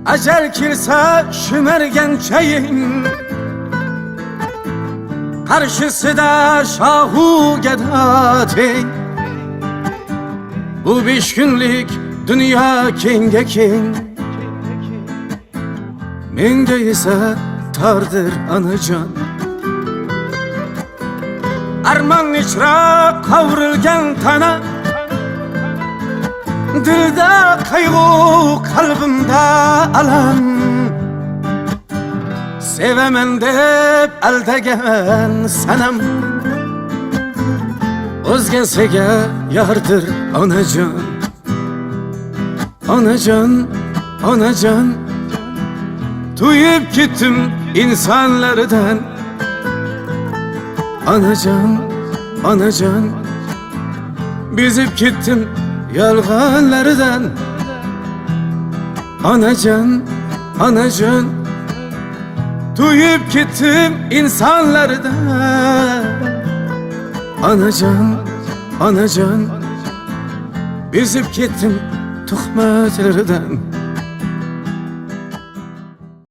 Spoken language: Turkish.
Acel kirse şümergen çayın, karşısı da şahu gedatin. Bu 5 günlük dünya kenge king, menge ise tardır anacan. Arman içra kavrulgan tana, dilda kaygı, kalbimde alam. Sevemen dep aldegen sanam, o'zgasiga yardir onajon. Onajon, onajon, tuyib ketdim insonlardan. Onajon, onajon, bezib ketdim yolg'onlardan. Onajon, onajon, tuyib ketdim insonlardan. Onajon, onajon, bezib ketdim tuhmatlardan.